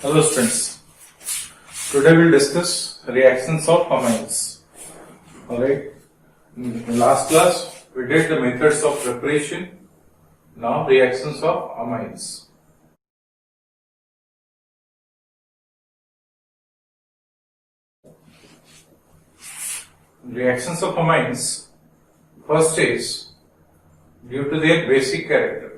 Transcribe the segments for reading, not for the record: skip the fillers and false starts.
Hello students, today we'll discuss reactions of amines. Alright, in the last class we did the methods of preparation, now reactions of amines. Reactions of amines, first is due to their basic character.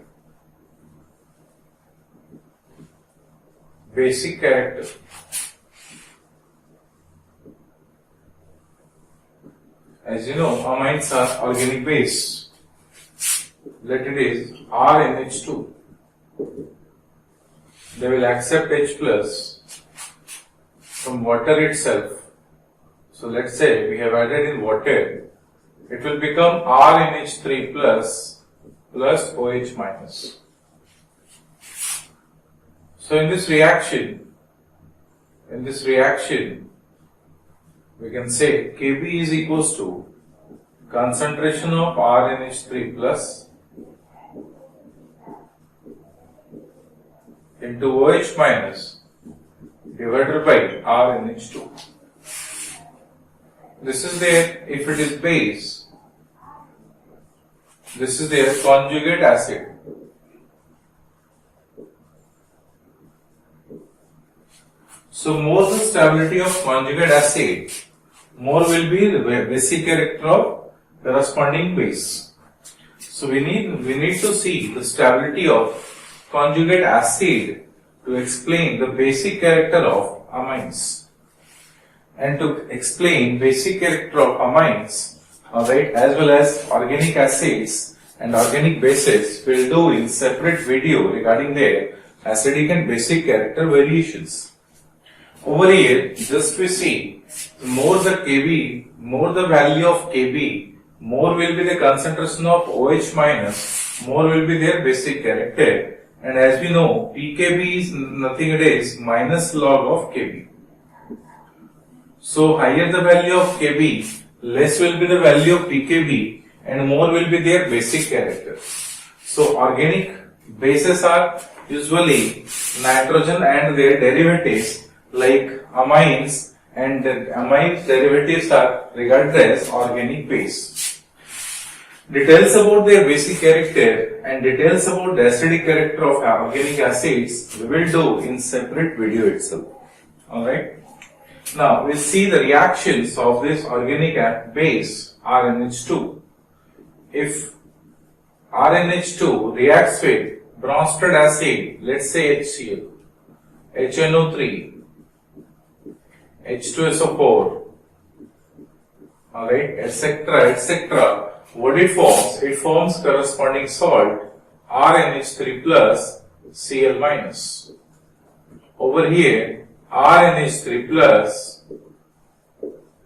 Basic character. As you know, amines are organic base. Let it is RNH2. They will accept H plus from water itself. So let's say we have added in water, it will become RNH3 plus OH minus. So in this reaction, we can say Kb is equals to concentration of RNH3 plus into OH minus divided by RNH2. This is their, if it is base, this is their conjugate acid. So more the stability of conjugate acid, more will be the basic character of corresponding base. So we need to see the stability of conjugate acid to explain the basic character of amines. And to explain basic character of amines, alright, as well as organic acids and organic bases, we'll do in separate video regarding their acidic and basic character variations. Over here, just we see, more the Kb, more the value of Kb, more will be the concentration of OH minus, more will be their basic character. And as we know, pKb is nothing it is minus log of Kb. So higher the value of Kb, less will be the value of pKb and more will be their basic character. So organic bases are usually nitrogen and their derivatives like amines, and the amine derivatives are regarded as organic base. Details about their basic character and details about the acidic character of organic acids we will do in separate video itself. Alright. Now we'll see the reactions of this organic base RNH2. If RNH2 reacts with Bronsted acid, let's say HCl, HNO3, H2SO4, alright, etc. What it forms? It forms corresponding salt RNH3 plus Cl minus. Over here, RNH3 plus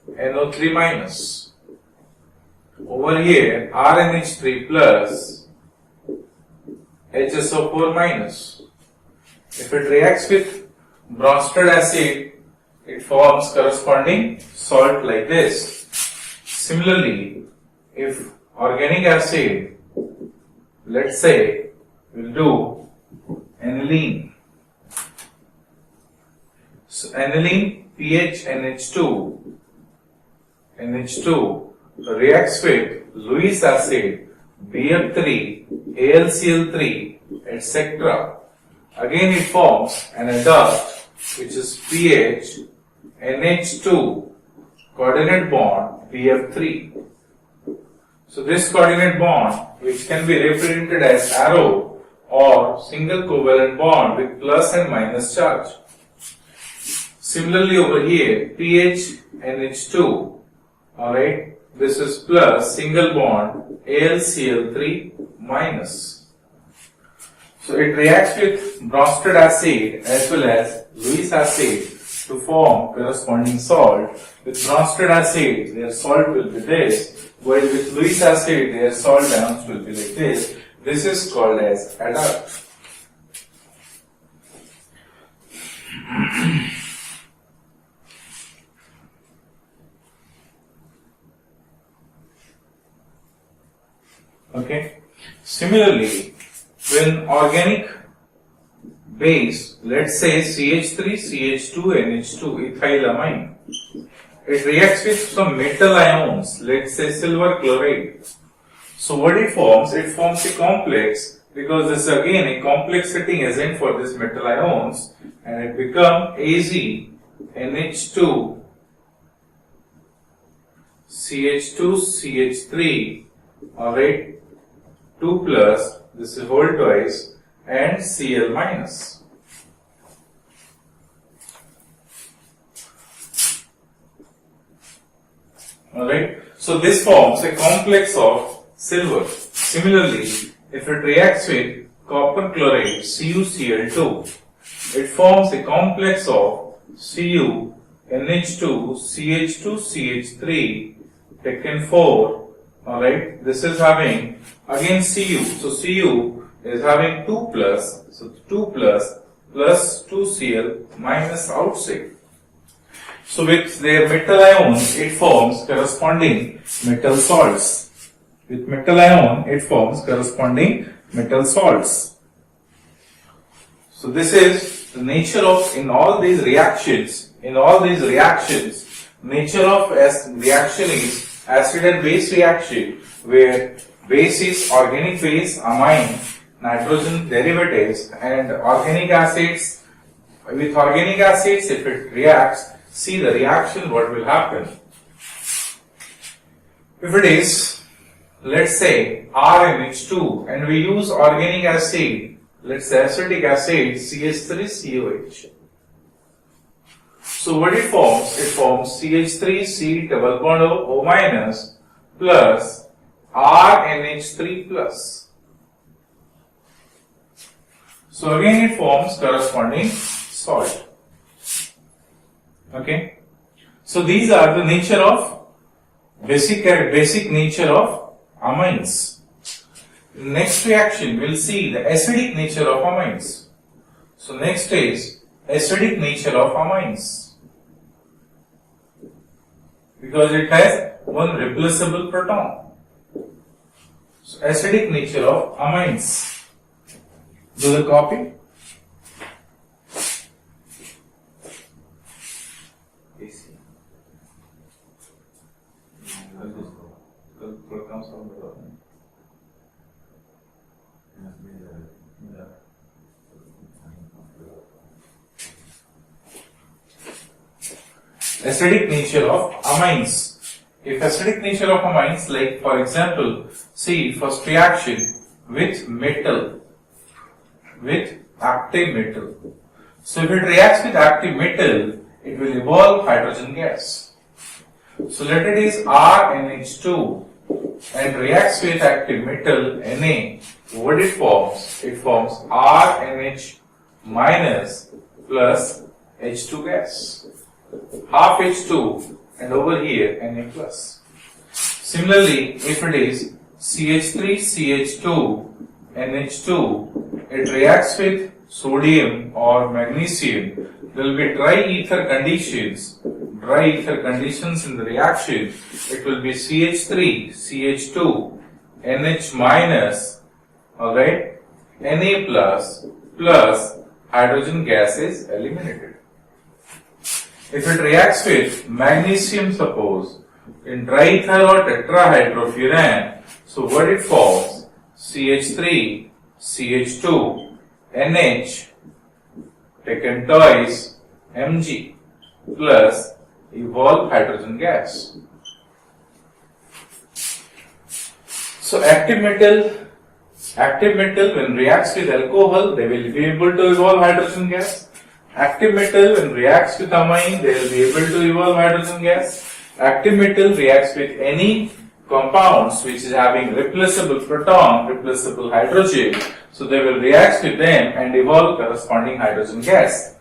NO3 minus. Over here, RNH3 plus HSO4 minus. If it reacts with Bronsted acid, it forms corresponding salt like this. Similarly, if organic acid, let's say, will do aniline. So aniline pH NH2 reacts with Lewis acid, BF3, AlCl3, etc. Again it forms an adduct which is pH NH2 coordinate bond BF3. So this coordinate bond, which can be represented as arrow or single covalent bond with plus and minus charge. Similarly over here, pH NH2, alright, this is plus single bond AlCl3 minus. So it reacts with Bronsted acid as well as Lewis acid to form corresponding salt. With Bronsted acid, their salt will be this, while with Lewis acid, their salt ions will be like this. This is called as adduct. Okay. Similarly, when organic base, let's say CH3, CH2, NH2, ethylamine. It reacts with some metal ions, let's say silver chloride. So what it forms? It forms a complex, because this is again a complex setting agent for these metal ions, and it becomes AgNH2, CH2, CH3, alright, 2 plus, this is whole twice, and Cl minus. Alright, so this forms a complex of silver. Similarly, if it reacts with copper chloride, CuCl2, it forms a complex of Cu, NH2, CH2, CH3, taken 4. Alright, this is having again Cu. So Cu is having 2 plus, so 2 plus 2Cl minus outside. So with their metal ions, it forms corresponding metal salts. With metal ion, it forms corresponding metal salts. So this is the nature of, in all these reactions, nature of reaction is acid and base reaction, where base is organic base, amine, nitrogen derivatives, and organic acids. With organic acids, if it reacts, see the reaction, what will happen. If it is, let's say RNH2, and we use organic acid, let's say acetic acid, CH3COH. So what it forms? It forms CH3C double bond O minus plus RNH3 plus. So again it forms corresponding salt. Okay. So these are the nature of basic nature of amines. Next reaction we'll see the acidic nature of amines. So next is acidic nature of amines. Because it has one replaceable proton. So acidic nature of amines. Do the copy. Acidic nature of amines. If acidic nature of amines, like for example, see first reaction with metal, with active metal. So if it reacts with active metal, it will evolve hydrogen gas. So let it is RNH2 and reacts with active metal Na. What it forms? It forms RNH minus plus H2 gas. Half H2 and over here Na plus. Similarly, if it is CH3CH2 NH2, it reacts with sodium or magnesium. There will be dry ether conditions in the reaction. It will be CH3 CH2 NH minus, alright, Na plus hydrogen gas is eliminated. If it reacts with magnesium, suppose, in dry ether or tetrahydrofuran, so what it forms? CH3, CH2, NH, taken twice, Mg, plus evolve hydrogen gas. So active metal when reacts with alcohol, they will be able to evolve hydrogen gas. Active metal when reacts with amine, they will be able to evolve hydrogen gas. Active metal reacts with any compounds which is having replaceable proton, replaceable hydrogen, so they will react with them and evolve corresponding hydrogen gas,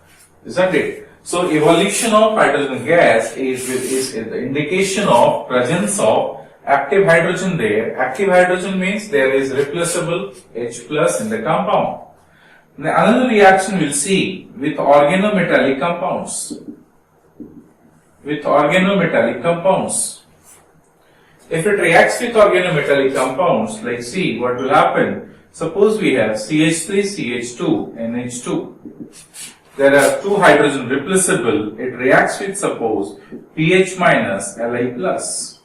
isn't it? So evolution of hydrogen gas is the indication of presence of active hydrogen there. Active hydrogen means there is replaceable H plus in the compound. Now another reaction we'll see with organometallic compounds. If it reacts with organometallic compounds, like see what will happen. Suppose we have CH3, CH2, NH2. There are two hydrogen replaceable. It reacts with, suppose, pH minus Li plus.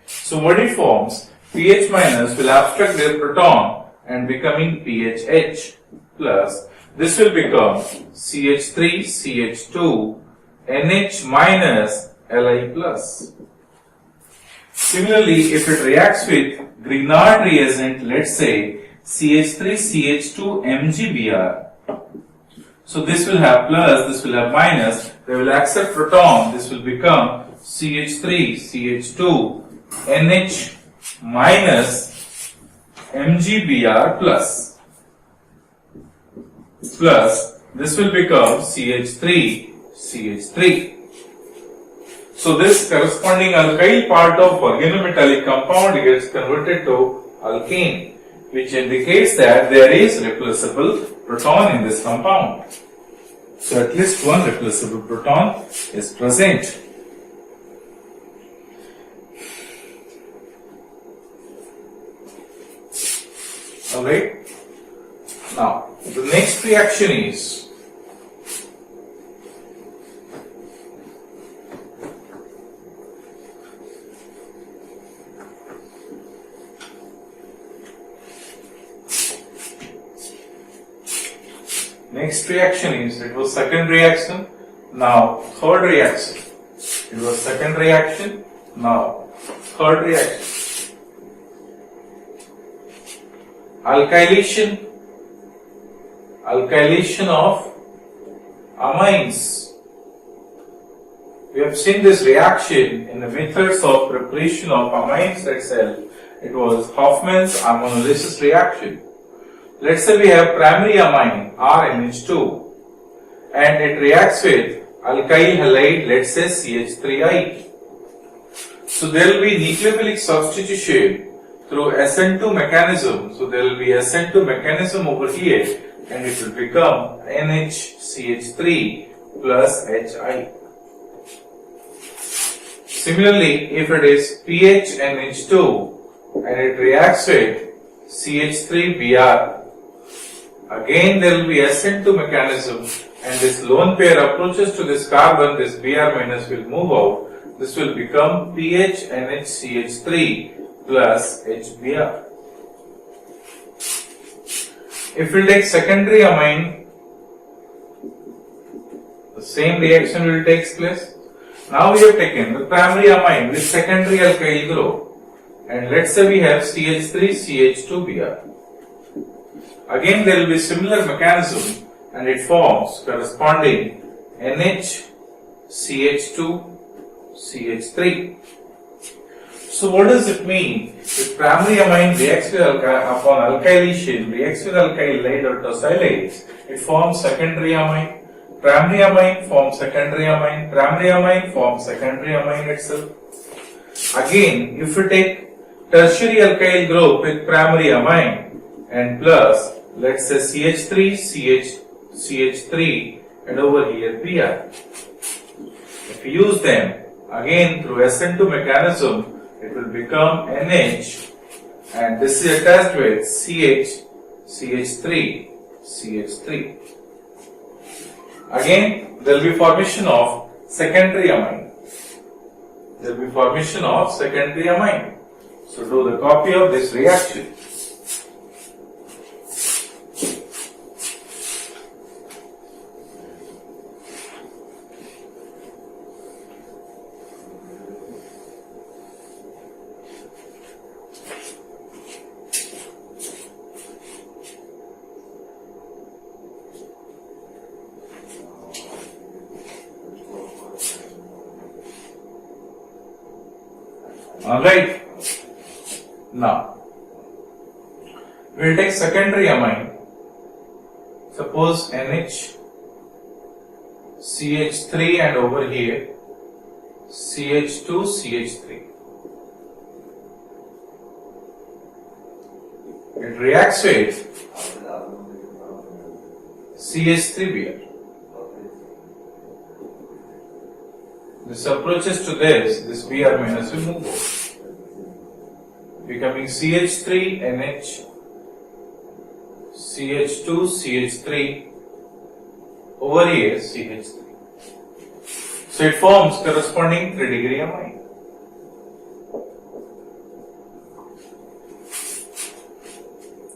So what it forms? pH minus will abstract their proton and becoming pHH plus. This will become CH3, CH2, NH minus Li plus. Similarly, if it reacts with Grignard reagent, let's say CH3, CH2, MgBr. So this will have plus, this will have minus. They will accept proton. This will become CH3, CH2, NH minus MgBr plus. Plus, this will become CH3, CH3. So this corresponding alkyl part of organometallic compound gets converted to alkane, which indicates that there is replaceable proton in this compound. So at least one replaceable proton is present. Alright. Now, the next reaction is it was second reaction, now third reaction. It was second reaction, now third reaction. Alkylation of amines. We have seen this reaction in the methods of preparation of amines itself. It was Hoffman's ammonolysis reaction. Let's say we have primary amine RNH2 and it reacts with alkyl halide, let's say CH3I. So there will be nucleophilic substitution through SN2 mechanism. So there will be SN2 mechanism over here and it will become NHCH3 plus HI. Similarly, if it is PHNH2 and it reacts with CH3Br, again there will be SN2 mechanism and this lone pair approaches to this carbon, this Br minus will move out. This will become PHNHCH3 plus HBr. If we take secondary amine, the same reaction will take place. Now we have taken the primary amine with secondary alkyl group and let's say we have CH3, CH2Br. Again there will be similar mechanism and it forms corresponding NHCH2, CH3. So what does it mean? If primary amine reacts with upon alkylation, reacts with alkyl halide or tosylates, it forms secondary amine. Primary amine forms secondary amine. Primary amine forms secondary amine itself. Again, if we take tertiary alkyl group with primary amine and plus, let's say CH3, CH3 and over here Br. If we use them again through SN2 mechanism, it will become NH and this is attached with CH3. Again, there will be formation of secondary amine. So do the copy of this reaction. Alright. Now, we will take secondary amine. Suppose NH, CH3 and over here CH2, CH3. It reacts with CH3Br. This approaches to this Br minus will move over. becoming CH3NH, CH2, CH3, over here CH3. So it forms corresponding 3-degree amine.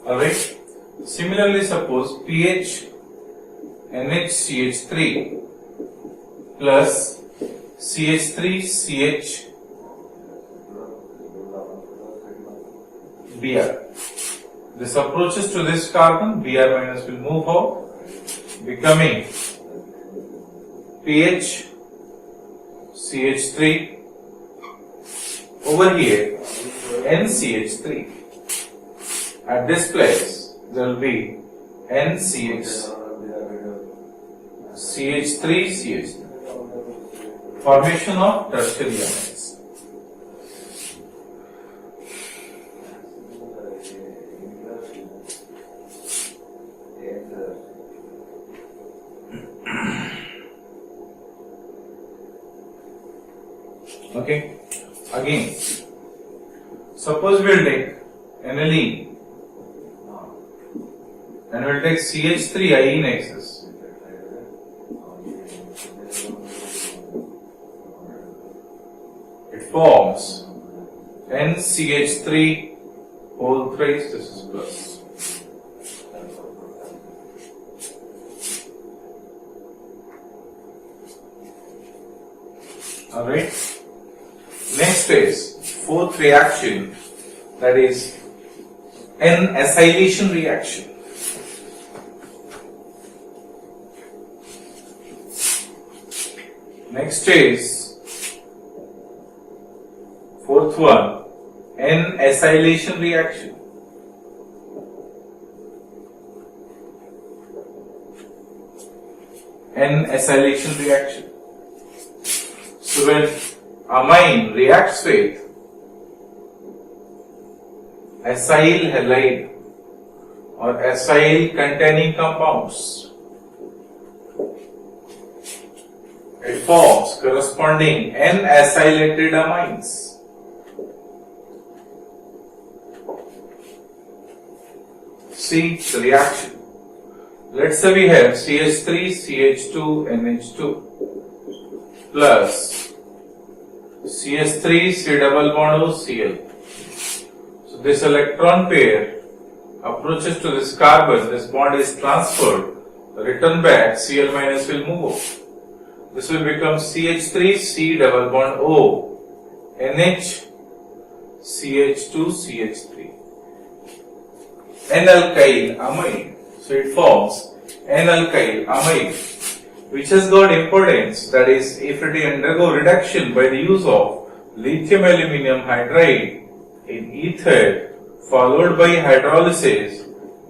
Alright. Similarly, suppose pH NHCH3 plus CH3CH Br. This approaches to this carbon, Br minus will move out, becoming pH CH3 over here NCH3. At this place there will be NCH CH3 CH3, formation of tertiary amines. Okay, again, suppose we will take aniline and we will take CH3 excess. It forms NCH3 whole thrice, this is plus. Alright. Next is fourth reaction, that is N-acylation reaction. Next is fourth one, N-acylation reaction. N-acylation reaction. So when amine reacts with acyl halide or acyl containing compounds, it forms corresponding N-acylated amines. See the reaction. Let's say we have CH3, CH2, NH2 plus CH3, C double bond O, Cl. So this electron pair approaches to this carbon, this bond is transferred, return back, Cl minus will move out. This will become CH3, C double bond O, NH, CH2, CH3. N-alkyl amide. So it forms N-alkyl amide, which has got importance, that is, if it undergo reduction by the use of lithium aluminum hydride in ether followed by hydrolysis,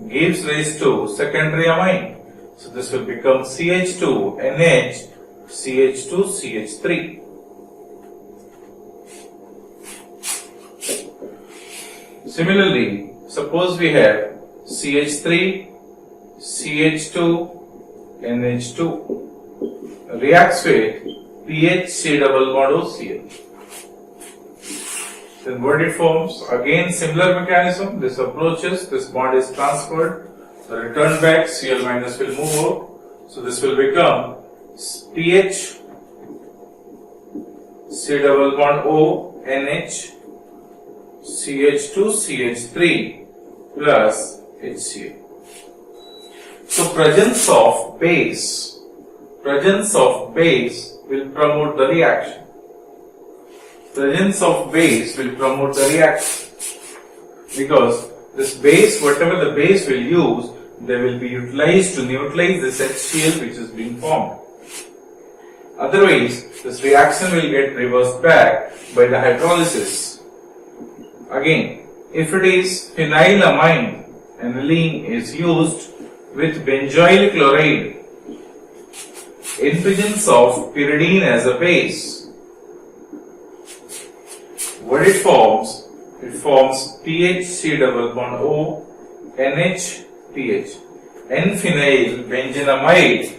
gives rise to secondary amine. So this will become CH2, NH, CH2, CH3. Similarly, suppose we have CH3, CH2, NH2 reacts with pH C double bond O, Cl. Then what it forms? Again similar mechanism. This approaches, this bond is transferred, the return back, Cl minus will move out. So this will become pH C double bond O, NH, CH2, CH3 plus HCl. So presence of base will promote the reaction. Presence of base will promote the reaction, because this base, whatever the base will use, they will be utilized to neutralize this HCl which is being formed. Otherwise, this reaction will get reversed back by the hydrolysis. Again, if it is phenylamine, aniline is used with benzoyl chloride in presence of pyridine as a base. What it forms? It forms pH C double bond O, NH, pH. N-phenyl benzenamide.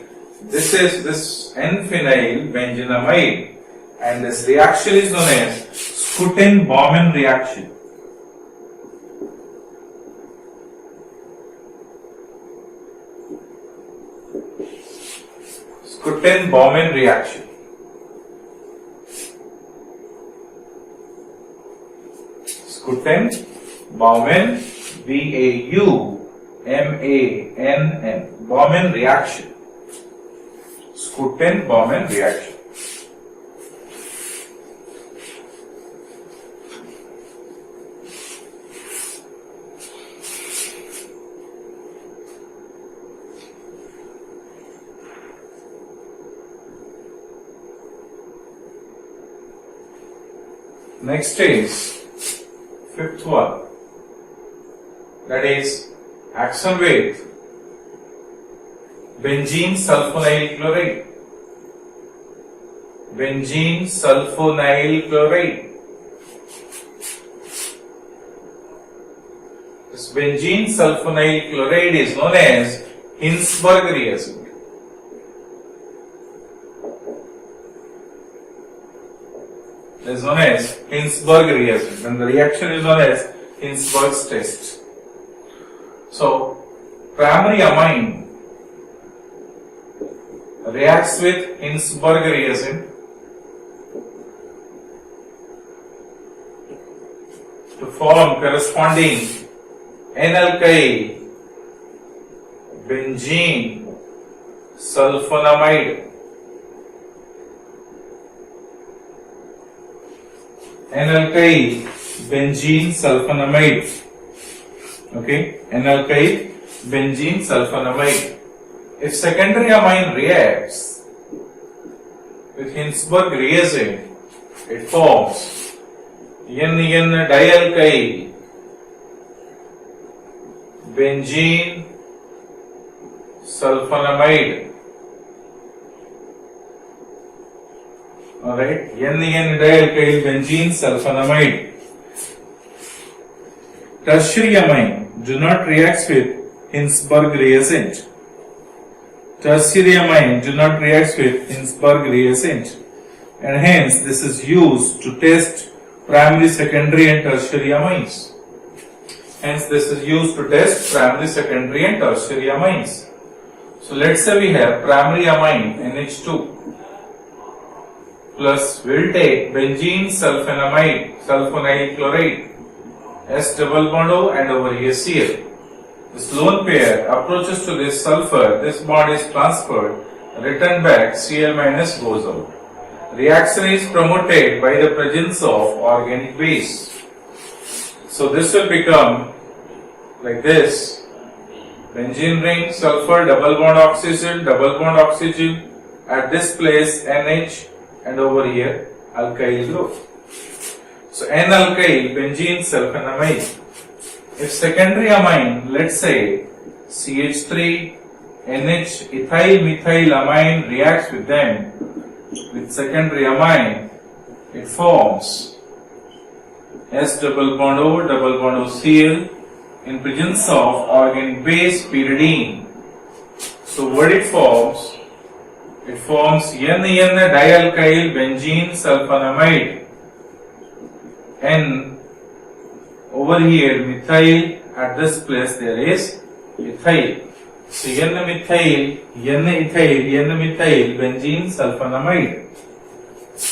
This is this N-phenyl benzenamide, and this reaction is known as Schouten-Baumann reaction. Schouten-Baumann reaction. Schouten-Baumann, B-A-U-M-A-N-N, Baumann reaction. Schouten-Baumann reaction. Next is fifth one, that is action with benzene sulfonyl chloride. Benzene sulfonyl chloride. This benzene sulfonyl chloride is known as Hinsberg reagent. It is known as Hinsberg reagent, and the reaction is known as Hinsberg's test. So, primary amine reacts with Hinsberg reagent to form corresponding N-alkyl benzene sulfonamide. N-alkyl benzene sulfonamide. Okay, N-alkyl benzene sulfonamide. If secondary amine reacts with Hinsberg reagent, it forms N dialkyl benzene sulfonamide. Alright, N dialkyl benzene sulfonamide. Tertiary amine do not react with Hinsberg reagent. Tertiary amine do not react with Hinsberg reagent, and hence this is used to test primary, secondary and tertiary amines. Hence this is used to test primary, secondary and tertiary amines. So let's say we have primary amine NH2 plus we'll take benzene sulfonamide, sulfonyl chloride, S double bond O and over here Cl. This lone pair approaches to this sulfur, this bond is transferred, returned back, Cl minus goes out. Reaction is promoted by the presence of organic base. So this will become like this, benzene ring, sulfur, double bond oxygen, at this place NH and over here alkyl group. So N-alkyl benzene sulfonamide. If secondary amine, let's say CH3, NH ethyl methyl amine reacts with them, with secondary amine, it forms S double bond O Cl in presence of organic base pyridine. So what it forms? It forms N dialkyl benzene sulfonamide. N over here methyl, at this place there is ethyl. So N methyl benzene sulfonamide.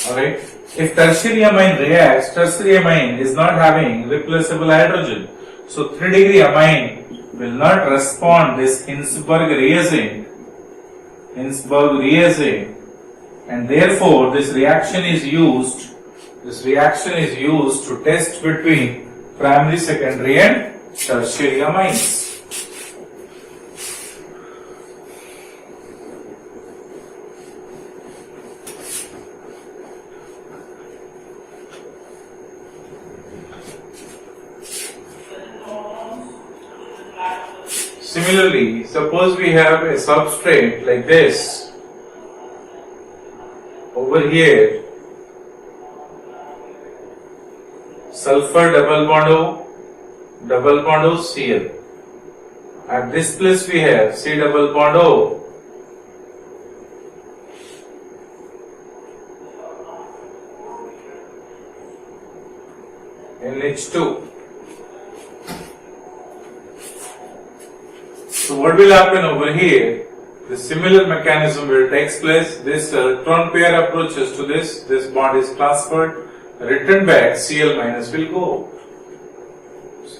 Alright. If tertiary amine reacts, tertiary amine is not having replaceable hydrogen. So 3 degree amine will not respond this Hinsberg reagent, and therefore this reaction is used to test between primary, secondary and tertiary amines. Similarly, suppose we have a substrate like this over here, sulfur double bond O Cl. At this place we have C double bond O, NH2. So what will happen over here? the similar mechanism will take place. This electron pair approaches to this bond is transferred, return back, Cl minus will go.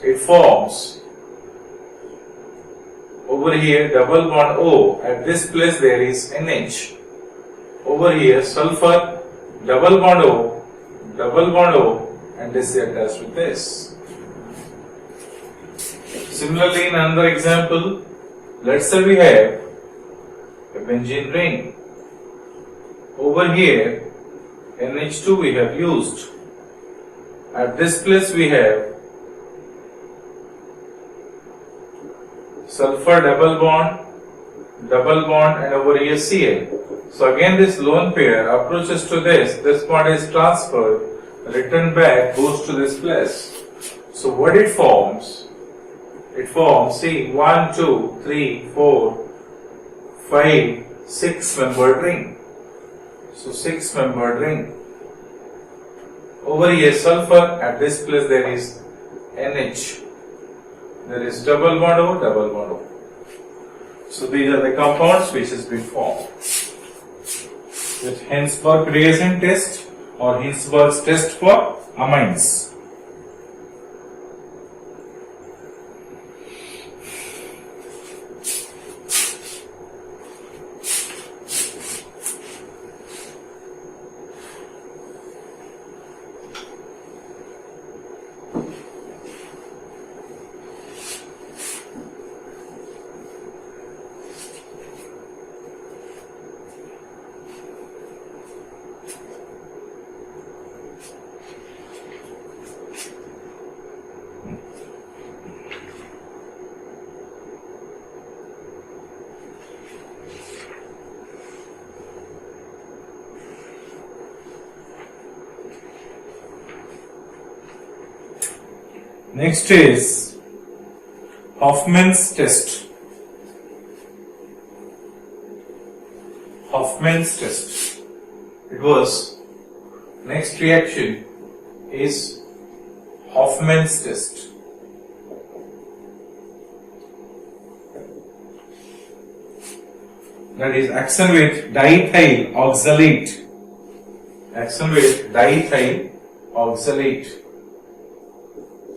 It forms over here double bond O. At this place there is NH. Over here sulfur, double bond O, and this is attached with this. Similarly, in another example, let's say we have a benzene ring. Over here, NH2 we have used. At this place we have sulfur double bond, and over here Cl. So again this lone pair approaches to this bond is transferred, returned back, goes to this place. So what it forms? It forms, see, 1, 2, 3, 4, 5, 6 membered ring. So 6 membered ring. Over here sulfur, at this place there is NH. There is double bond O. So these are the compounds which has been formed. With Hinsberg reagent test or Hinsberg's test for amines. Next is Hoffman's test. Hoffman's test. It was, next reaction is Hoffman's test. That is action with diethyl oxalate. Action with diethyl oxalate.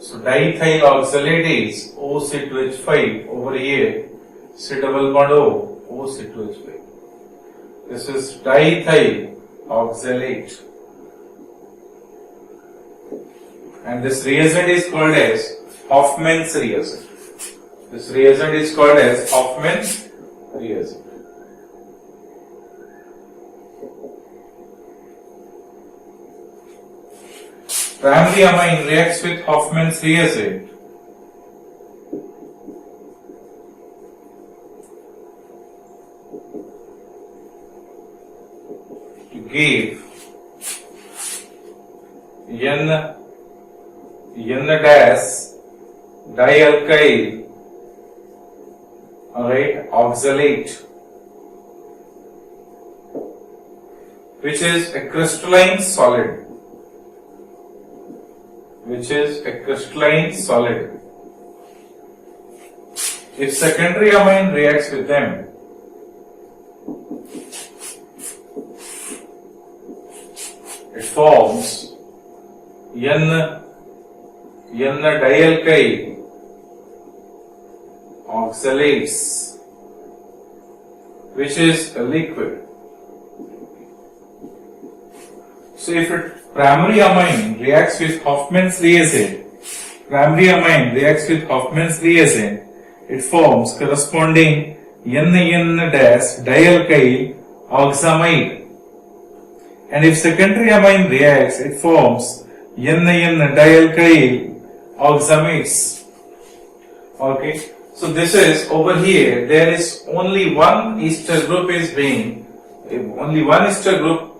So diethyl oxalate is OC2H5 over here, C double bond O, OC2H5. This is diethyl oxalate. And this reagent is called as Hoffman's reagent. This reagent is called as Hoffman's reagent. Primary amine reacts with Hoffman's reagent to give N-dialkyl oxalate, which is a crystalline solid. If secondary amine reacts with them, it forms N-dialkyl oxalates, which is a liquid. So if primary amine reacts with Hoffman's reagent, it forms corresponding N-dialkyl oxamide. And if secondary amine reacts, it forms N-dialkyl oxamates. Okay. So this is over here, there is only one ester group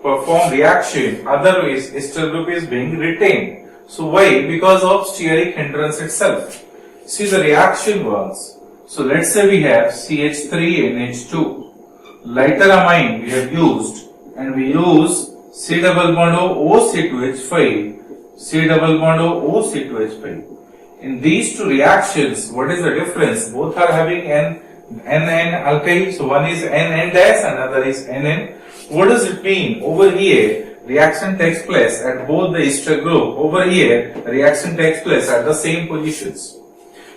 perform reaction, otherwise ester group is being retained. So why? Because of steric hindrance itself. See the reaction works. So let's say we have CH3NH2. Lighter amine we have used, and we use C double bond O C2H5, C double bond O C2H5. In these two reactions, what is the difference? Both are having an NN alkyl. So one is NN dash, another is NN. What does it mean? Over here, reaction takes place at both the ester group. Over here, reaction takes place at the same positions.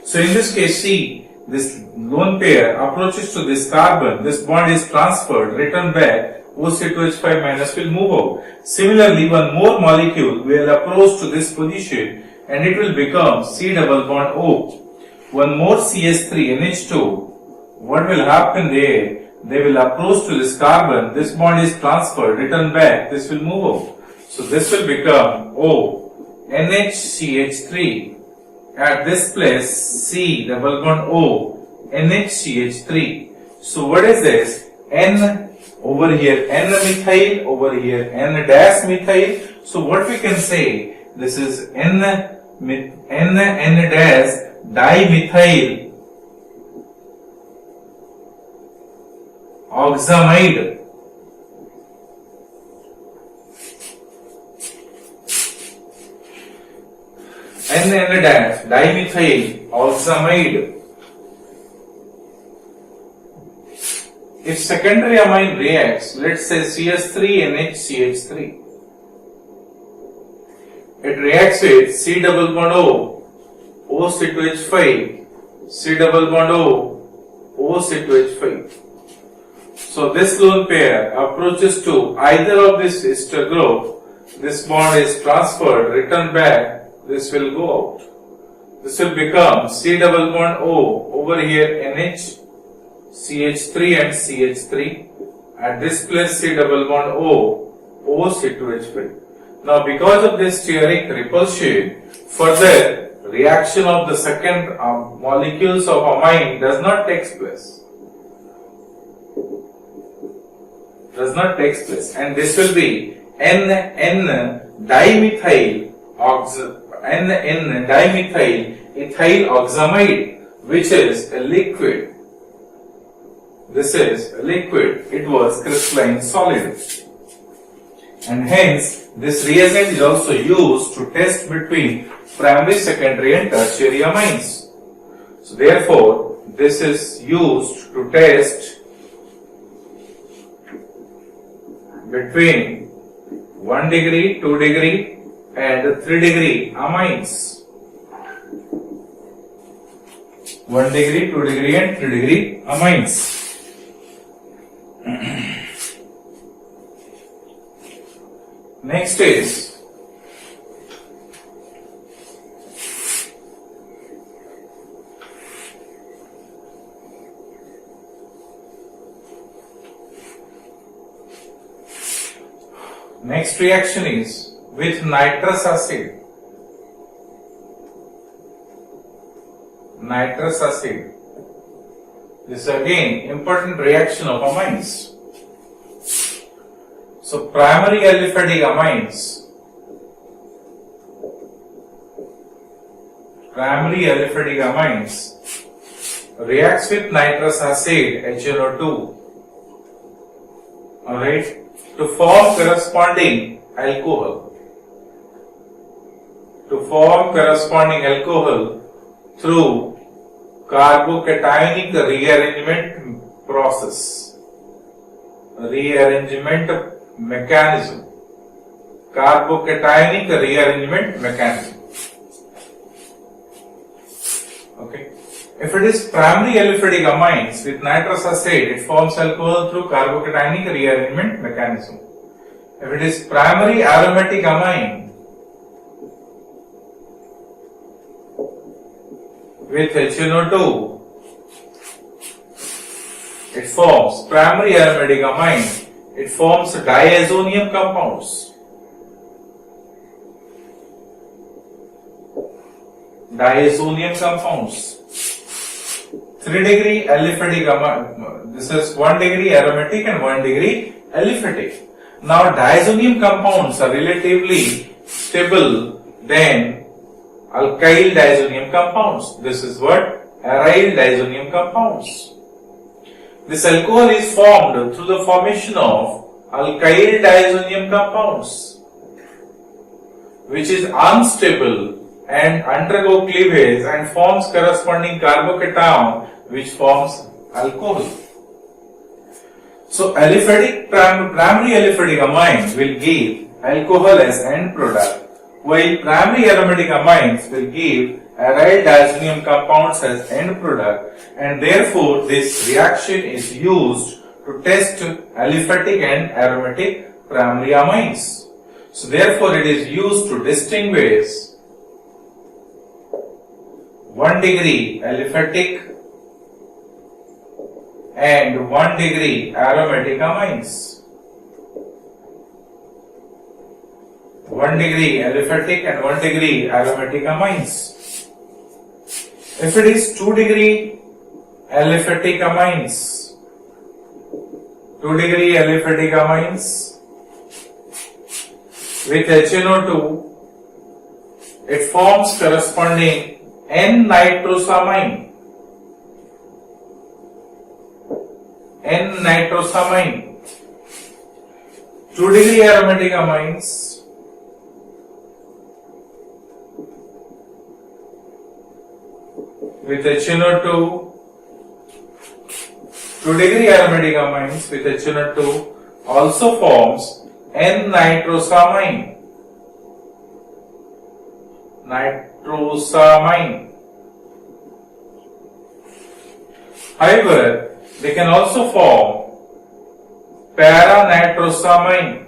So in this case, see, this lone pair approaches to this carbon. This bond is transferred, returned back. OC2H5 minus will move out. Similarly, one more molecule will approach to this position and it will become C double bond O. One more CH3 NH2. What will happen there? They will approach to this carbon. This bond is transferred, returned back. This will move out. So this will become O NHCH3. At this place, C double bond O NHCH3. So what is this? N over here N methyl, over here N dash methyl. So what we can say? This is N dash dimethyl oxamide. N dash dimethyl oxamide. If secondary amine reacts, let's say CH3NHCH3, it reacts with C double bond O, OC2H5, C double bond O, OC2H5. So this lone pair approaches to either of this ester group. This bond is transferred, returned back. This will go out. This will become C double bond O, over here NH, CH3 and CH3. At this place C double bond O, OC2H5. Now because of this steric repulsion, further reaction of the second molecules of amine does not take place. And this will be N-dimethyl ethyl oxamide, which is a liquid. This is a liquid. It was crystalline solid. And hence, this reagent is also used to test between primary, secondary and tertiary amines. So therefore, this is used to test between 1 degree, 2 degree and 3 degree amines. 1 degree, 2 degree and 3 degree amines. Next is next reaction is with nitrous acid. Nitrous acid. This is again important reaction of amines. So primary aliphatic amines, reacts with nitrous acid HNO2, alright, to form corresponding alcohol. Through carbocationic rearrangement process. Carbocationic rearrangement mechanism. Okay. If it is primary aliphatic amines with nitrous acid, it forms alcohol through carbocationic rearrangement mechanism. If it is primary aromatic amine with HNO2, it forms primary aromatic amine. It forms diazonium compounds. 3 degree aliphatic amine. This is 1 degree aromatic and 1 degree aliphatic. Now diazonium compounds are relatively stable than alkyl diazonium compounds. This is what? Aryl diazonium compounds. This alcohol is formed through the formation of alkyl diazonium compounds, which is unstable and undergo cleavage and forms corresponding carbocation, which forms alcohol. So aliphatic primary aliphatic amine will give alcohol as end product, while primary aromatic amines will give aryl diazonium compounds as end product, and therefore this reaction is used to test aliphatic and aromatic primary amines. So therefore it is used to distinguish 1 degree aliphatic and 1 degree aromatic amines. 1 degree aliphatic and 1 degree aromatic amines. If it is 2 degree aliphatic amines, 2 degree aliphatic amines with HNO2, it forms corresponding N-nitrosamine. N-nitrosamine. 2 degree aromatic amines with HNO2, 2 degree aromatic amines with HNO2 also forms N-nitrosamine. Nitrosamine. However, they can also form para-nitrosamine.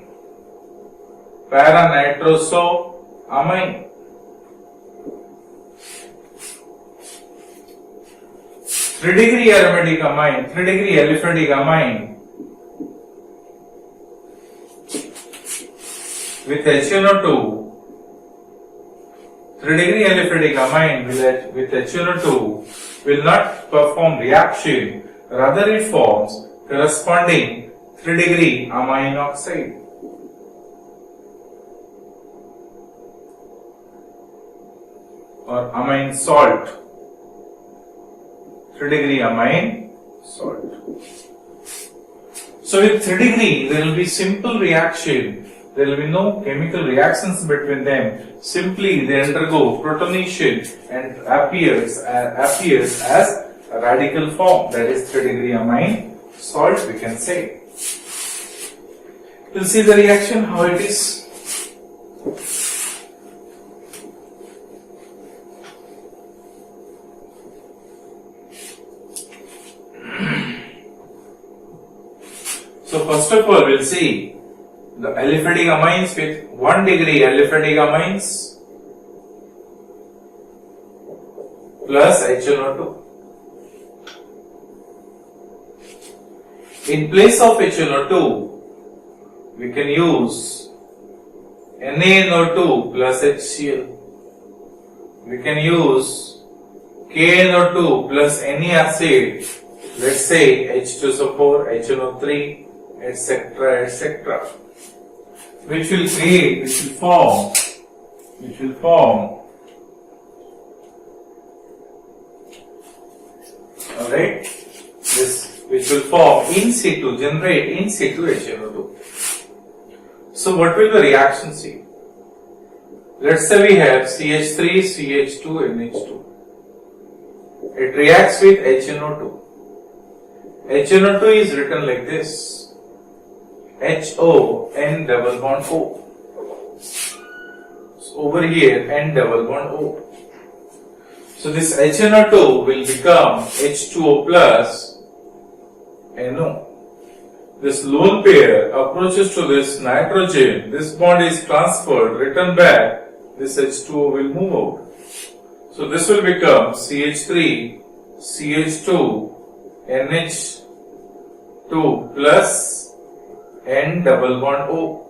Para-nitrosamine. 3 degree aromatic amine, 3 degree aliphatic amine with HNO2, 3 degree aliphatic amine with HNO2 will not perform reaction, rather it forms corresponding 3 degree amine oxide. Or amine salt. 3 degree amine salt. So with 3 degree there will be simple reaction. There will be no chemical reactions between them. Simply they undergo protonation and appears as a radical form, that is 3 degree amine salt, we can say. We'll see the reaction how it is. So first of all we'll see the aliphatic amines with 1 degree aliphatic amines plus HNO2. In place of HNO2, we can use NaNO2 plus HCl. We can use KNO2 plus any acid, let's say H2SO4, HNO3, etc., etc., which will form, alright, which will form in situ, generate in situ HNO2. So what will the reaction see? Let's say we have CH3, CH2, NH2. It reacts with HNO2. HNO2 is written like this. HO, N double bond O. So over here, N double bond O. So this HNO2 will become H2O plus NO. This lone pair approaches to this nitrogen. This bond is transferred, returned back. This H2O will move out. So this will become CH3, CH2, NH2 plus N double bond O.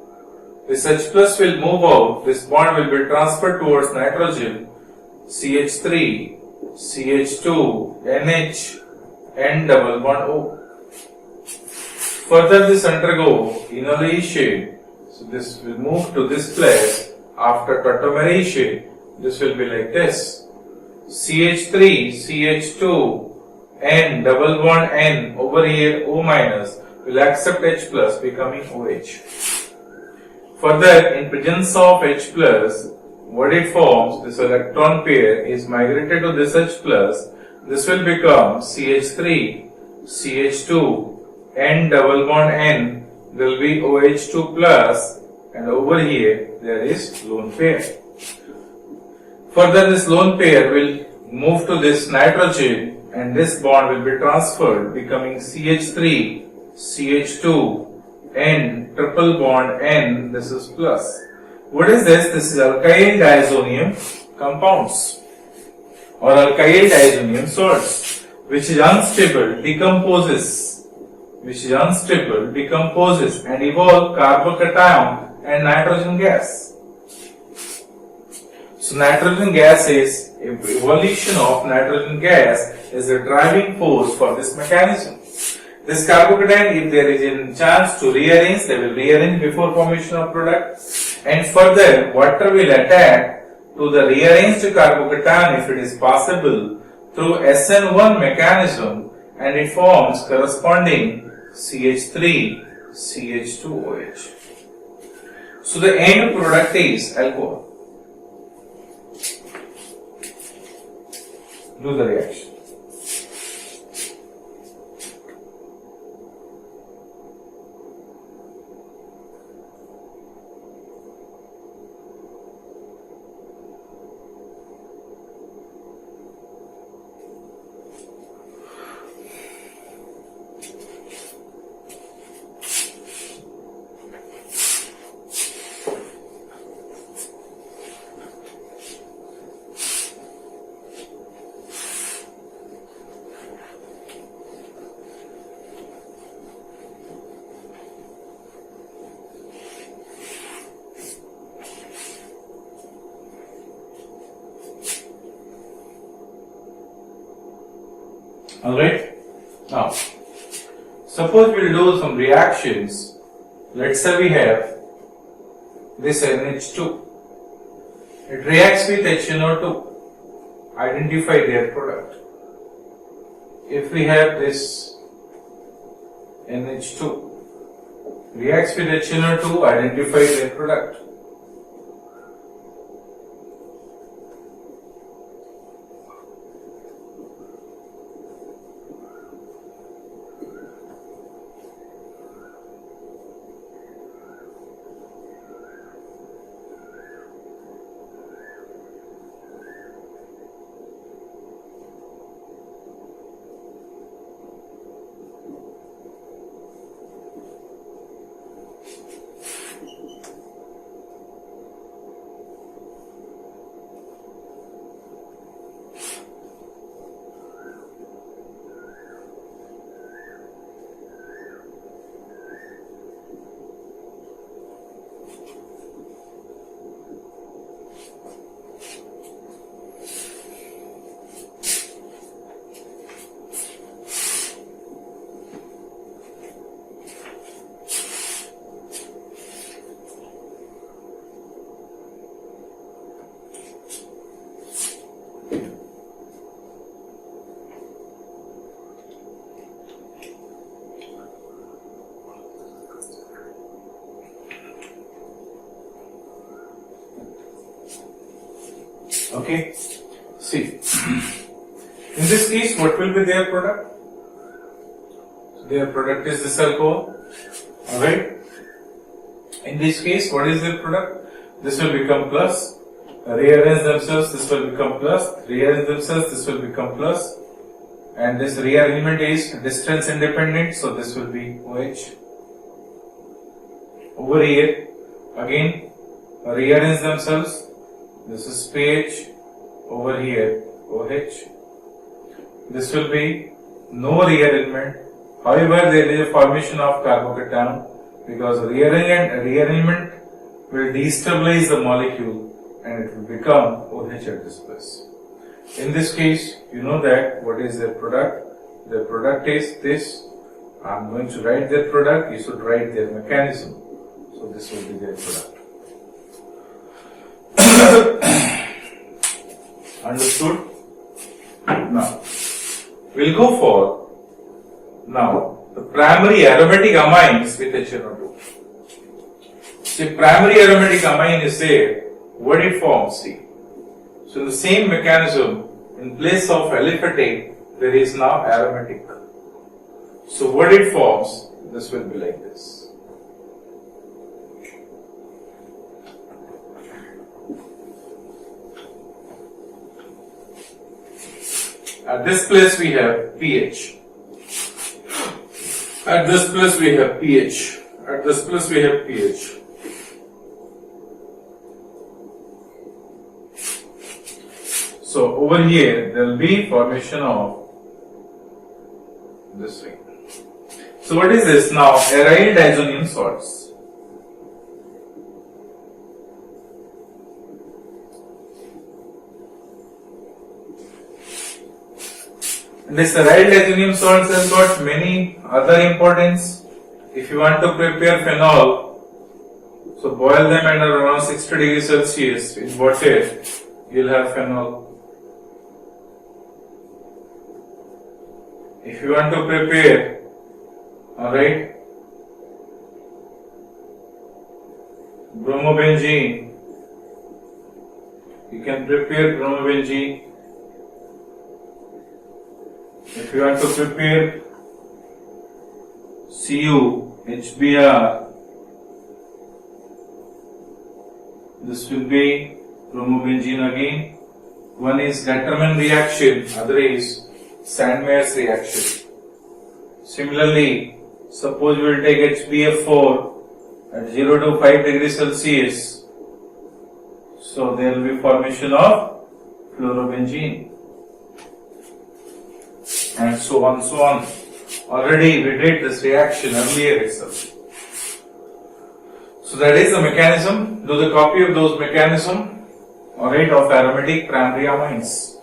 This H plus will move out. This bond will be transferred towards nitrogen. CH3, CH2, NH, N double bond O. Further this undergo enolation. So this will move to this place. After tautomerization, this will be like this. CH3, CH2, N double bond N over here O minus will accept H plus becoming OH. Further, in presence of H plus, what it forms, this electron pair is migrated to this H plus. This will become CH3, CH2, N double bond N, there will be OH2 plus, and over here there is lone pair. Further, this lone pair will move to this nitrogen, and this bond will be transferred, becoming CH3, CH2, N triple bond N. This is plus. What is this? This is alkyl diazonium compounds or alkyl diazonium salts, which is unstable, decomposes, and evolve carbocation and nitrogen gas. So nitrogen gas is evolution of nitrogen gas is the driving force for this mechanism. This carbocation, if there is a chance to rearrange, they will rearrange before formation of product. And further, water will attack to the rearranged carbocation if it is possible through SN1 mechanism, and it forms corresponding CH3, CH2OH. So the end product is alcohol. Do the reaction. Alright, now suppose we will do some reactions. Let's say we have this NH2, it reacts with HNO2, identify their product. If we have this NH2, reacts with HNO2, identify their product. Okay, see, in this case, what will be their product? Their product is this alcohol, alright. In this case, what is their product? This will become plus, rearrange themselves, this will become plus, rearrange themselves, this will become plus, and this rearrangement is distance independent, so this will be OH. Over here, again, rearrange themselves. This is pH, over here OH. This will be no rearrangement. However, there is a formation of carbocation because rearrangement will destabilize the molecule and it will become OH at this place. In this case, you know that what is their product? Their product is this. I am going to write their product, you should write their mechanism. So this will be their product. Understood? Now, we'll go for the primary aromatic amines with HNO2. See, primary aromatic amine is there, what it forms, see. So, the same mechanism, in place of aliphatic, there is now aromatic. So what it forms, this will be like this. At this place we have pH. At this place we have pH. At this place we have pH. So over here there will be formation of this way. So what is this now? Aryl diazonium salts. This aryl diazonium salts has got many other importance. If you want to prepare phenol, so boil them at around 60 degrees Celsius in water, you will have phenol. If you want to prepare, alright, bromobenzene, you can prepare bromobenzene. If you want to prepare Cu, HBr, this will be bromobenzene again. One is Gattermann reaction, other is Sandmeyer's reaction. Similarly, suppose we will take HBF4 at 0 to 5 degrees Celsius. So there will be formation of fluorobenzene. And so on, so on. Already we did this reaction earlier itself. So that is the mechanism. Do the copy of those mechanism, alright, of aromatic primary amines.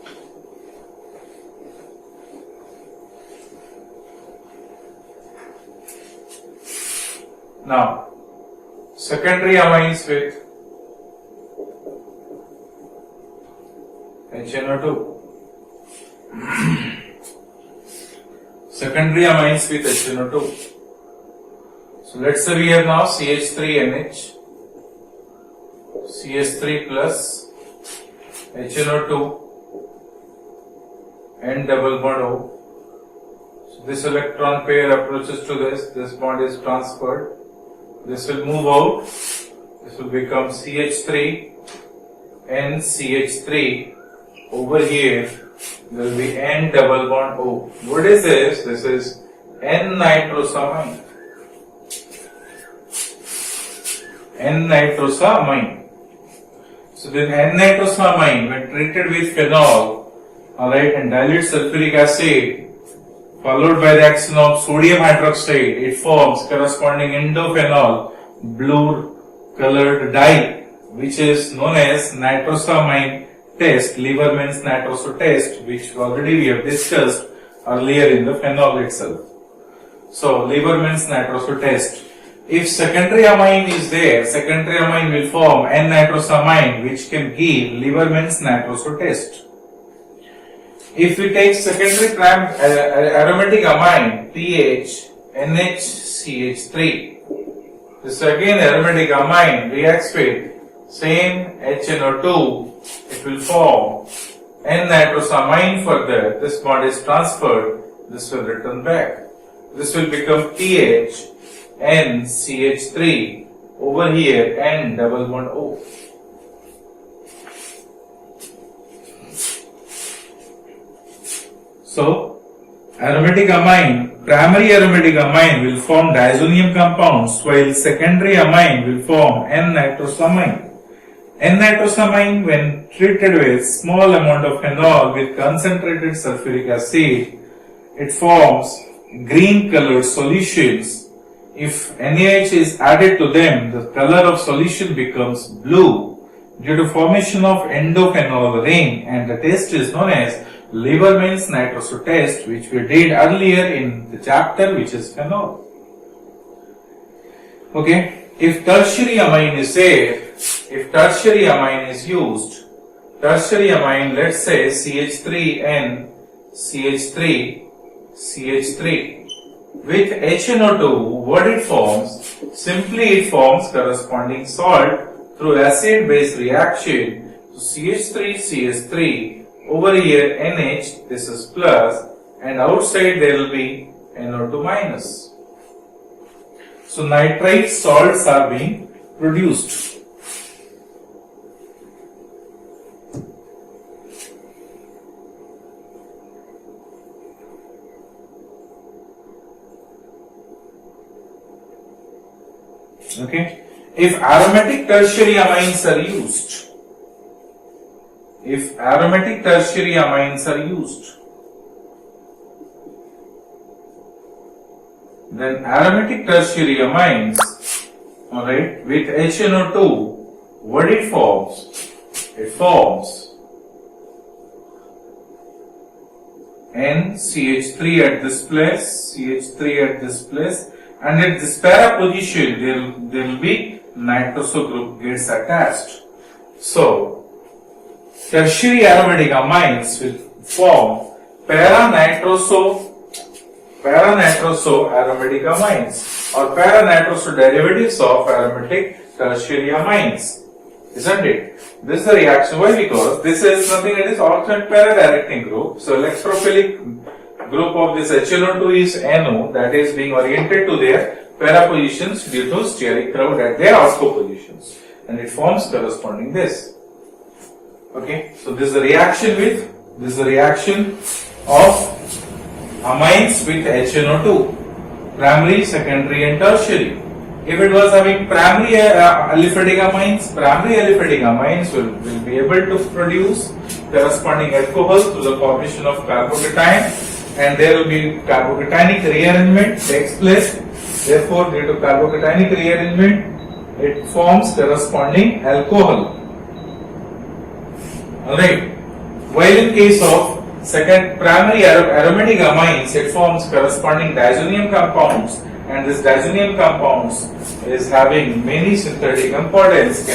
Now, secondary amines with HNO2. Secondary amines with HNO2. So let's say we have now CH3NH, CH3 plus HNO2, N double bond O. So this electron pair approaches to this bond is transferred. This will move out. This will become CH3, N CH3. Over here, there will be N double bond O. What is this? This is N-nitrosamine. N-nitrosamine. So then N-nitrosamine, when treated with phenol, alright, and dilute sulfuric acid, followed by the action of sodium hydroxide, it forms corresponding endophenol, blue colored dye, which is known as nitrosamine test, Lieberman's nitroso test, which already we have discussed earlier in the phenol itself. So Lieberman's nitroso test. If secondary amine is there, secondary amine will form N-nitrosamine, which can give Lieberman's nitroso test. If we take secondary aromatic amine, PH, NHCH3, this again aromatic amine reacts with same HNO2, it will form N-nitrosamine further, this bond is transferred, this will return back. This will become PH, NCH3, over here N double bond O. So, aromatic amine, primary aromatic amine will form diazonium compounds, while secondary amine will form N-nitrosamine. N-nitrosamine, when treated with small amount of phenol with concentrated sulfuric acid, it forms green colored solutions. If NaH is added to them, the color of solution becomes blue due to formation of endophenol ring, and the test is known as Lieberman's nitroso test, which we did earlier in the chapter, which is phenol. Okay, if tertiary amine is there, if tertiary amine is used, tertiary amine, let's say CH3N, CH3, CH3, with HNO2, what it forms? Simply it forms corresponding salt through acid-base reaction. So CH3, CH3, over here NH, this is plus, and outside there will be NO2 minus. So nitrite salts are being produced. Okay. If aromatic tertiary amines are used, then aromatic tertiary amines, alright, with HNO2, what it forms? It forms NCH3 at this place, CH3 at this place, and at this para position there will be nitroso group gets attached. So tertiary aromatic amines will form para-nitroso aromatic amines or para-nitroso derivatives of aromatic tertiary amines, isn't it? This is the reaction. Why? Because this is nothing, it is alternate para-directing group. So electrophilic group of this HNO2 is NO, that is being oriented to their para positions due to steric crowd at their outgo positions, and it forms corresponding this. Okay, so this is the reaction of amines with HNO2, primary, secondary and tertiary. If it was having primary aliphatic amines will be able to produce corresponding alcohol through the formation of carbocation, and there will be carbocationic rearrangement takes place. Therefore, due to carbocationic rearrangement, it forms corresponding alcohol. Alright. While in case of second primary aromatic amines, it forms corresponding diazonium compounds, and this diazonium compounds is having many synthetic importance.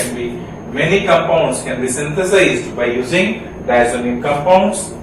Many compounds can be synthesized by using diazonium compounds.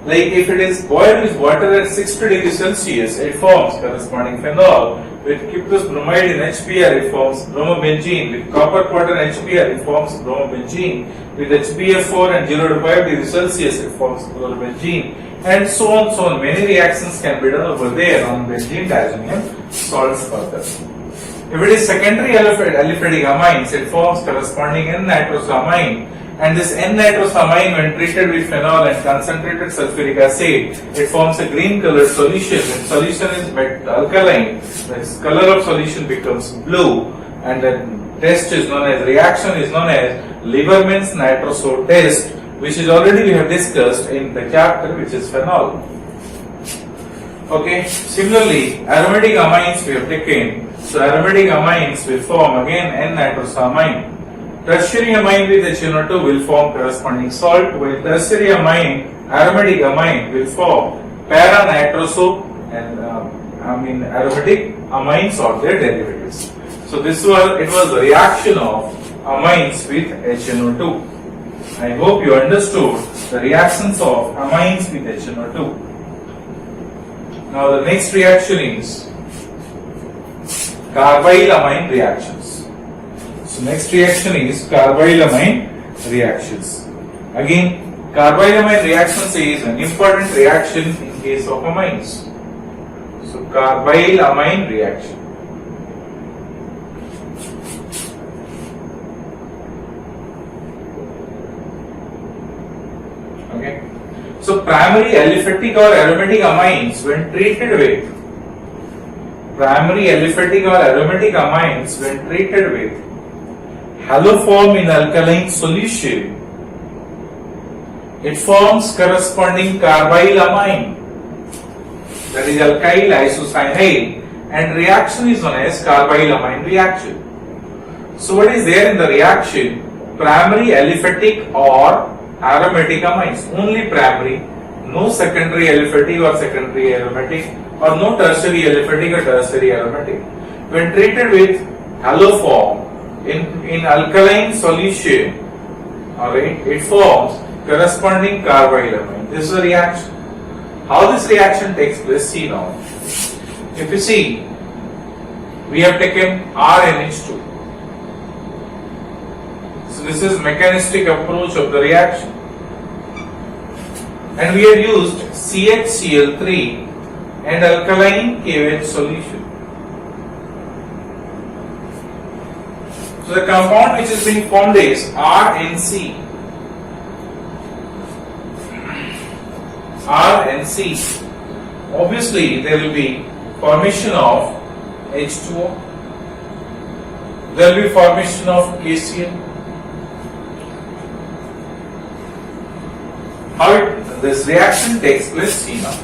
Like if it is boiled with water at 60 degrees Celsius, it forms corresponding phenol. With cuprous bromide in HBr, it forms bromobenzene. With copper powder in HBr, it forms bromobenzene. With HBF4 and 0 to 5 degrees Celsius, it forms chlorobenzene. And so on, so on. Many reactions can be done over there on benzene diazonium salts further. If it is secondary aliphatic amines, it forms corresponding N-nitrosamine. And this N-nitrosamine, when treated with phenol and concentrated sulfuric acid, it forms a green colored solution. When solution is alkaline, the color of solution becomes blue, and the reaction is known as Lieberman's nitroso test, which is already we have discussed in the chapter which is phenol. Okay, similarly, aromatic amines we have taken. So aromatic amines will form again N-nitrosamine. Tertiary amine with HNO2 will form corresponding salt, while tertiary aromatic amine will form para-nitroso and aromatic amines or their derivatives. So it was the reaction of amines with HNO2. I hope you understood the reactions of amines with HNO2. Now the next reaction is carbyl amine reactions. So next reaction is carbyl amine reactions. Again, carbyl amine reactions is an important reaction in case of amines. So carbyl amine reaction. Okay. So primary aliphatic or aromatic amines when treated with haloform in alkaline solution, it forms corresponding carbyl amine, that is alkyl isocyanide, and reaction is known as carbyl amine reaction. So what is there in the reaction? Primary aliphatic or aromatic amines, only primary, no secondary aliphatic or secondary aromatic, or no tertiary aliphatic or tertiary aromatic. When treated with haloform in alkaline solution, alright, it forms corresponding carbyl amine. This is a reaction. How this reaction takes place, see now. If you see, we have taken RNH2. So this is mechanistic approach of the reaction. And we have used CHCl3 and alkaline KOH solution. So the compound which is being formed is RNC. RNC. Obviously, there will be formation of H2O. There will be formation of KCl. How this reaction takes place, see now.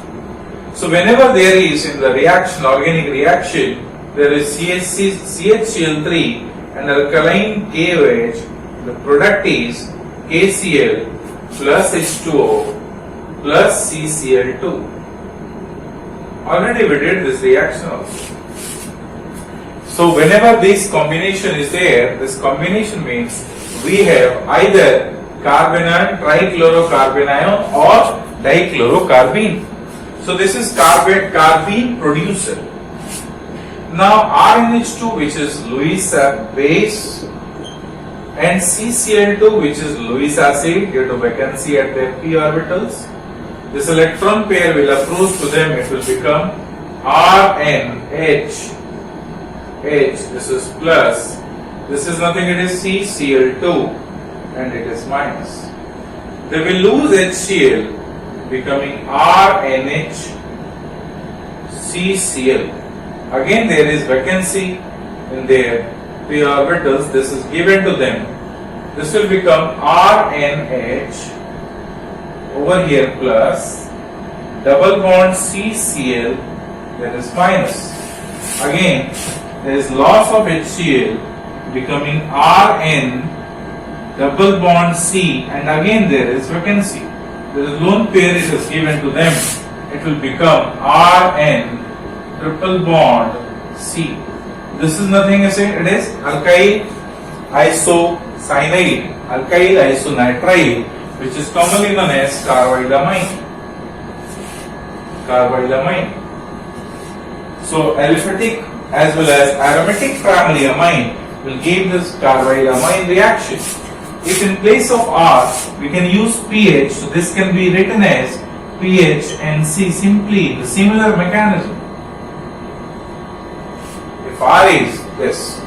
So whenever there is in the reaction, organic reaction, there is CHCl3 and alkaline KOH, the product is KCl plus H2O plus CCl2. Already we did this reaction also. So whenever this combination is there, this combination means we have either carbanion, trichlorocarbanion or dichlorocarbene. So this is carbene producer. Now RNH2, which is Lewis base, and CCl2, which is Lewis acid due to vacancy at their p orbitals. This electron pair will approach to them, it will become RNH. This is plus, this is nothing, it is CCl2 and it is minus. They will lose HCl, becoming RNH CCl. Again there is vacancy in their p orbitals, this is given to them. This will become RNH over here plus double bond CCl, that is minus. Again there is loss of HCl, becoming Rn double bond C, and again there is vacancy. There is lone pair, it is given to them. It will become Rn triple bond C. This is nothing, it is alkyl isocyanide, alkyl isonitrile, which is commonly known as carbylamine. So aliphatic as well as aromatic primary amine will give this carbylamine reaction. If in place of R we can use pH, so this can be written as pH and C, simply the similar mechanism. If R is this,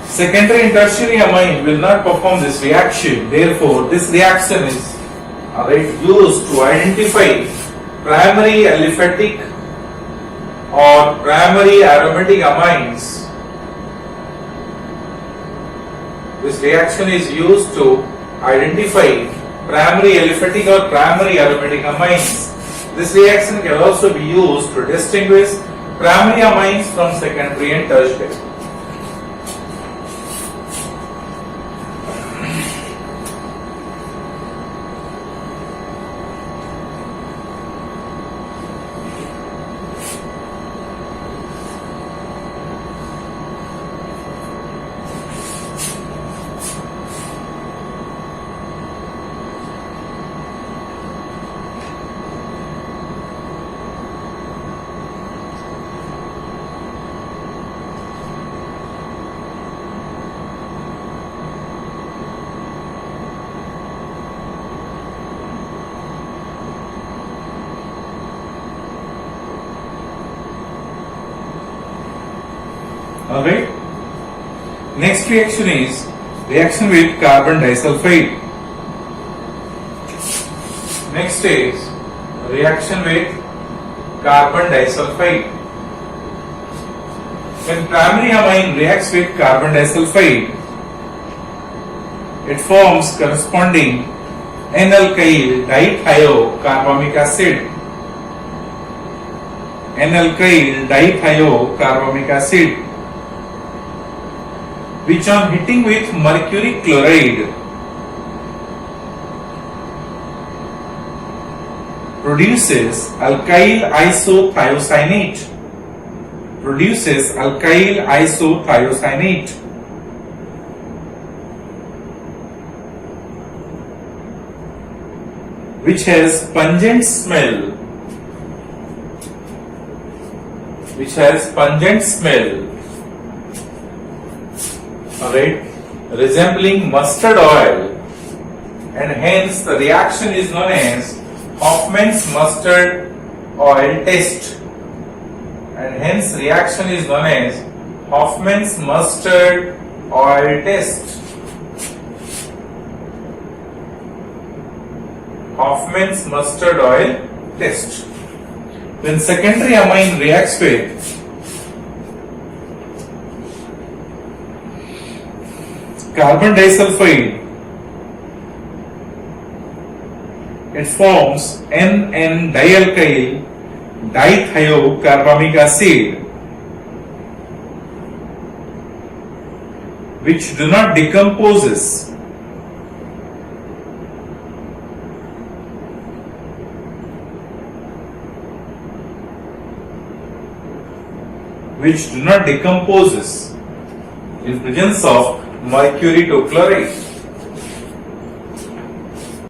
secondary and tertiary amine will not perform this reaction. Therefore, this reaction is used to identify primary aliphatic or primary aromatic amines. This reaction is used to identify primary aliphatic or primary aromatic amines. This reaction can also be used to distinguish primary amines from secondary and tertiary. Alright. Next reaction is reaction with carbon disulfide. Next is reaction with carbon disulfide. When primary amine reacts with carbon disulfide, it forms corresponding N-alkyl dithiocarbamic acid. N-alkyl dithiocarbamic acid, which on hitting with mercury chloride produces alkyl isothiocyanate. Which has pungent smell. Alright, resembling mustard oil, and hence the reaction is known as Hoffman's mustard oil test, and hence reaction is known as Hoffman's mustard oil test. Hoffman's mustard oil test. When secondary amine reacts with carbon disulfide, it forms NN dialkyl dithiocarbamic acid, which do not decomposes. Which do not decomposes in presence of mercury to chloride.